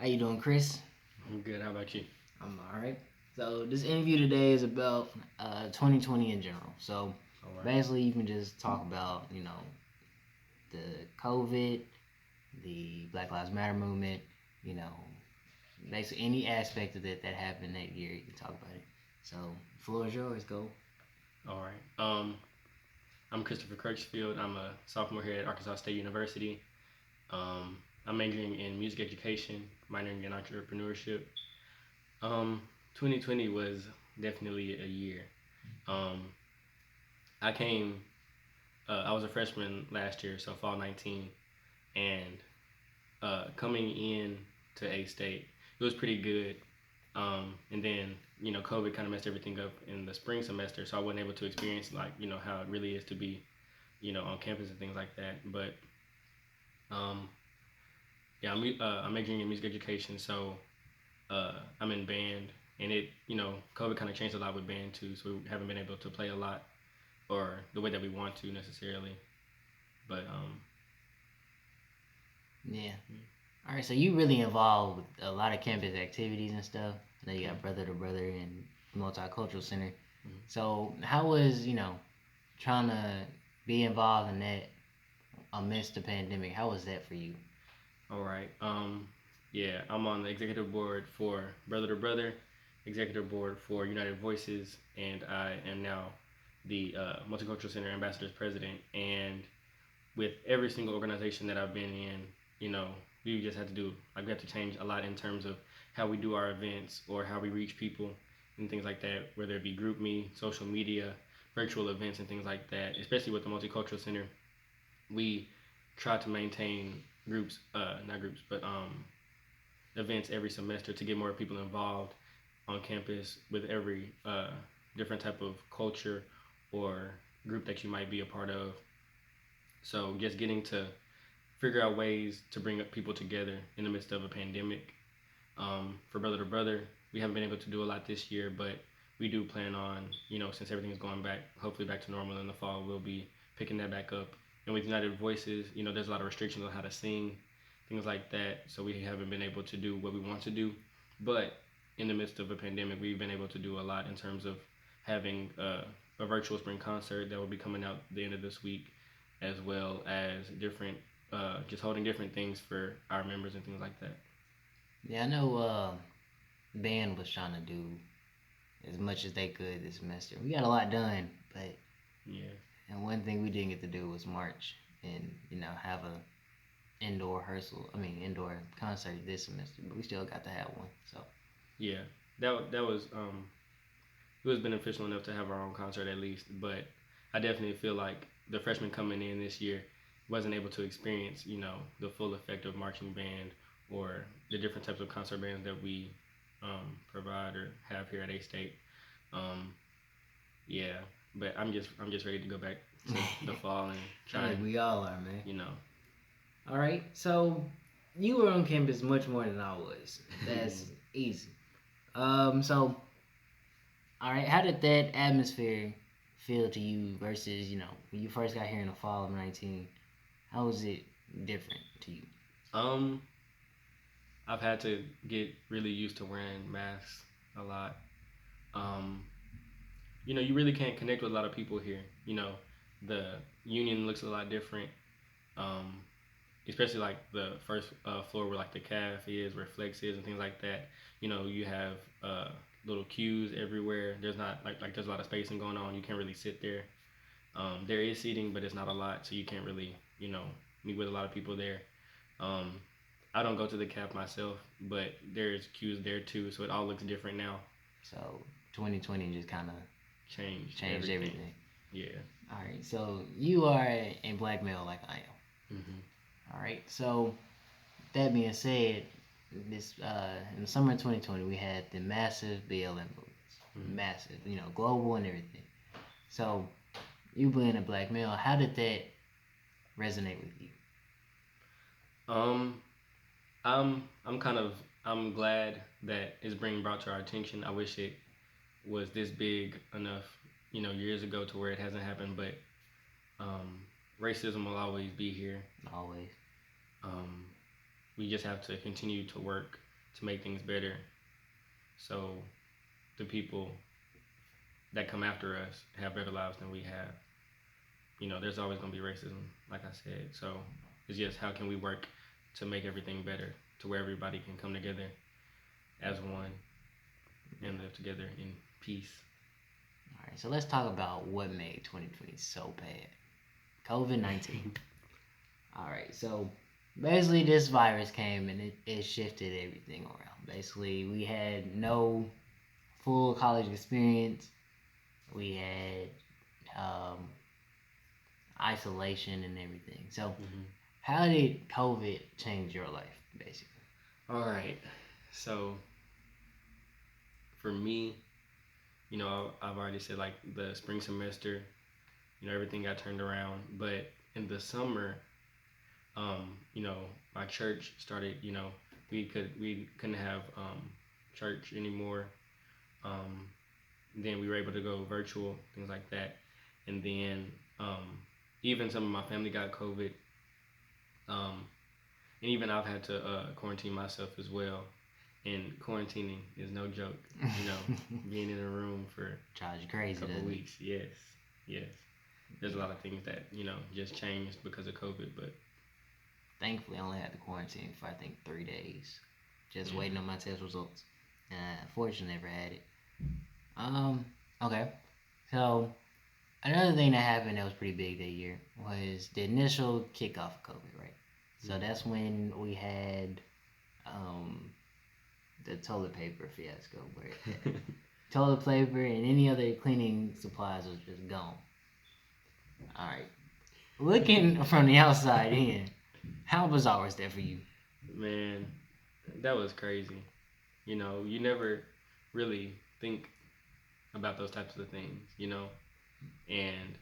How you doing, Chris? I'm good. How about you? I'm all right. So this interview today is about 2020 in general. So All right. basically, you can just talk about the COVID, the Black Lives Matter movement. You know, basically any aspect of it that happened that year, you can talk about it. So floor is yours. Go. All right. I'm Christopher Crutchfield. I'm a sophomore here at Arkansas State University. I'm majoring in music education, minoring in entrepreneurship. Um, 2020 was definitely a year. Um, I came. I was a freshman last year, so fall 19, and coming in to A State, it was pretty good. And then COVID kind of messed everything up in the spring semester, so I wasn't able to experience like how it really is to be on campus and things like that. But um, yeah, I'm majoring in music education, so I'm in band, and COVID kind of changed a lot with band too, so we haven't been able to play a lot or the way that we want to necessarily. But Yeah. All right. So you really involved with a lot of campus activities and stuff. I know you got mm-hmm. Brother to Brother and Multicultural Center. Mm-hmm. So how was trying to be involved in that amidst the pandemic? How was that for you? All right. Yeah, I'm on the executive board for Brother to Brother, executive board for United Voices, and I am now the Multicultural Center Ambassador's President. And with every single organization that I've been in, you know, we just had to do like we have to change a lot in terms of how we do our events or how we reach people and things like that, whether it be GroupMe, social media, virtual events, and things like that. Especially with the Multicultural Center, we try to maintain groups, not groups, but events every semester to get more people involved on campus with every different type of culture or group that you might be a part of. So just getting to figure out ways to bring up people together in the midst of a pandemic. For Brother to Brother, we haven't been able to do a lot this year, but we do plan on, since everything is going back, hopefully back to normal in the fall, we'll be picking that back up. And with United Voices, there's a lot of restrictions on how to sing, things like that. So we haven't been able to do what we want to do. But in the midst of a pandemic, we've been able to do a lot in terms of having a virtual spring concert that will be coming out the end of this week, as well as different, just holding different things for our members and things like that. Yeah, I know band was trying to do as much as they could this semester. We got a lot done, but Yeah. and one thing we didn't get to do was march and have a indoor rehearsal. I mean indoor concert this semester, but we still got to have one. So Yeah, that was it was beneficial enough to have our own concert at least. But I definitely feel like the freshmen coming in this year wasn't able to experience the full effect of marching band or the different types of concert bands that we provide or have here at A State. Um, yeah, but I'm just ready to go back to the fall and I try think and we all are, man. you know. All right, so you were on campus much more than I was. That's easy. So all right, how did that atmosphere feel to you versus when you first got here in the fall of 19? How was it different to you? um, I've had to get really used to wearing masks a lot. Um, you really can't connect with a lot of people here. The union looks a lot different. Um, Especially like the first floor where like the calf is, where Flex is, and things like that. You have little queues everywhere. There's not like there's a lot of spacing going on. You can't really sit there. There is seating, but it's not a lot, so you can't really meet with a lot of people there. Um, I don't go to the calf myself, but there's queues there too, so it all looks different now. So 2020 just kind of Changed changed everything. everything. Yeah. All right, so you are a black male like I am. Hmm. All right, so that being said, this in the summer of 2020 we had the massive BLM movements, Hmm. massive, global and everything. So you being a black male, how did that resonate with you? Um, I'm kind of I'm glad that it's being brought to our attention. I wish it was this big enough, years ago to where it hasn't happened. But um, racism will always be here. Always. Um, we just have to continue to work to make things better. So the people that come after us have better lives than we have. There's always going to be racism, like I said. So it's just how can we work to make everything better, to where everybody can come together as one and live together in peace. All right, so let's talk about what made 2020 so bad. COVID-19. All right, so basically this virus came and it shifted everything around. Basically, we had no full college experience. We had isolation and everything. So, how did COVID change your life, basically? All right. So, for me, I've already said like the spring semester, everything got turned around. But in the summer, my church started. We couldn't have church anymore. Then we were able to go virtual, things like that. And then even some of my family got COVID. And even I've had to quarantine myself as well. And quarantining is no joke. Being in a room for Drives you crazy, a couple doesn't it? weeks. Yes. There's a lot of things that just changed because of COVID, but Thankfully, I only had to quarantine for I think 3 days, just waiting on my test results. Fortunately, never had it. Okay. So another thing that happened that was pretty big that year was the initial kickoff of COVID, right? So that's when we had the toilet paper fiasco, where toilet paper and any other cleaning supplies was just gone. All right. Looking from the outside in, how bizarre was that for you? man, that was crazy. You never really think about those types of things, And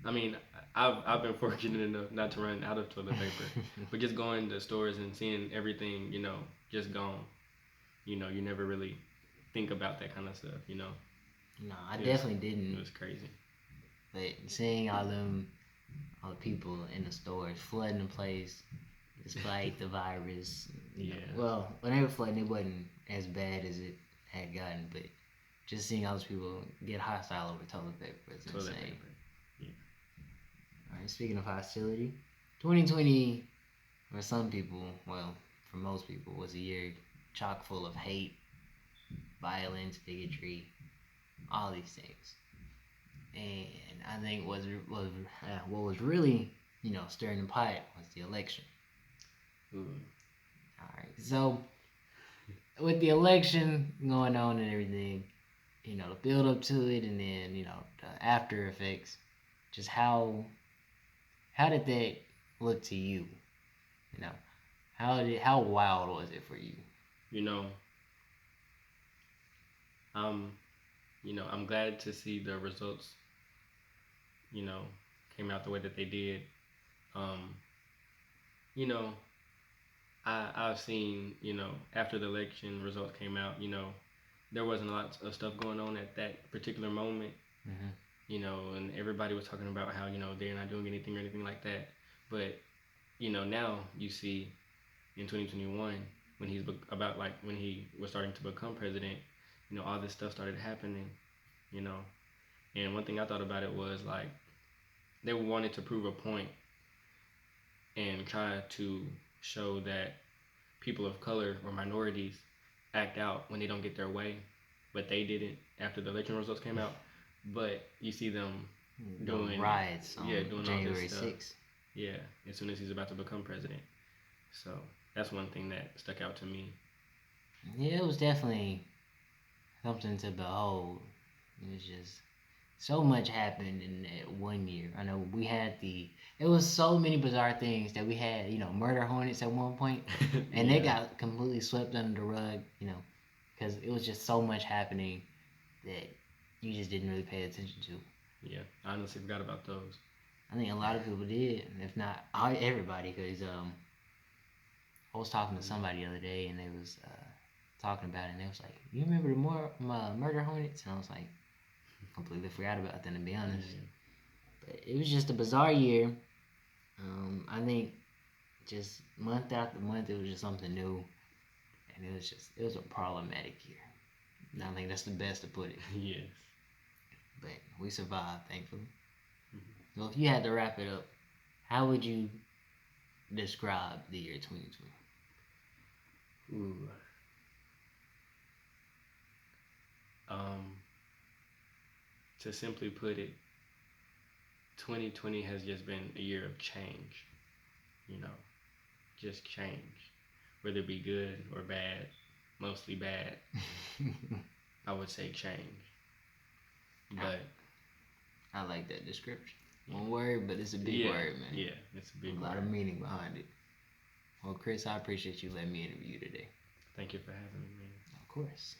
I mean, I've been fortunate enough not to run out of toilet paper, but just going to stores and seeing everything, just gone. You never really think about that kind of stuff. No, I It was, definitely it didn't. was crazy. But seeing all the people in the stores flooding the place, despite the virus, well, when they were flooding, it wasn't as bad as it had gotten, but just seeing all those people get hostile over toilet paper is Toilet insane. paper. Yeah. All right, speaking of hostility, 2020 for some people, well, for most people, was a year chock full of hate, violence, bigotry, all these things. And I think what was really stirring the pot was the election. Ooh. All right, so with the election going on and everything, the build up to it, and then the after effects, just how did that look to you? You know, how wild was it for you? You know, I'm, I'm glad to see the results. You know, came out the way that they did. Um, you know, I've seen, after the election results came out, there wasn't a lot of stuff going on at that particular moment. Mm-hmm. And everybody was talking about how, they're not doing anything or anything like that. But, now you see in 2021 when when he was starting to become president, all this stuff started happening, you know. And one thing I thought about it was like they wanted to prove a point and try to show that people of color or minorities act out when they don't get their way, but they didn't after the election results came out. But you see them doing riots on doing January all this stuff. 6th. Yeah, as soon as he's about to become president. So that's one thing that stuck out to me. Yeah, it was definitely something to behold. It was just so much happened in that one year. I know we had it was so many bizarre things that we had, murder hornets at one point, and they got completely swept under the rug, because it was just so much happening that you just didn't really pay attention to. Yeah, I honestly forgot about those. I think a lot of people did, if not everybody, because I was talking to somebody the other day, and they was talking about it, and they was like, "You remember the murder hornets?" And I was like, completely forgot about them, to be honest. Yeah. But it was just a bizarre year. I think just month after month, it was just something new and it was a problematic year. And I think that's the best to put it. Yes. But we survived, thankfully. Mm-hmm. So if you had to wrap it up, how would you describe the year 2020? Ooh. To simply put it, 2020 has just been a year of change. You know, just change, whether it be good or bad, mostly bad. I would say change. But I like that description. Yeah. One word, but it's a big word, man. Yeah, it's a big A word. lot of meaning behind it. Well, Chris, I appreciate you letting me interview you today. Thank you for having me, man. Of course.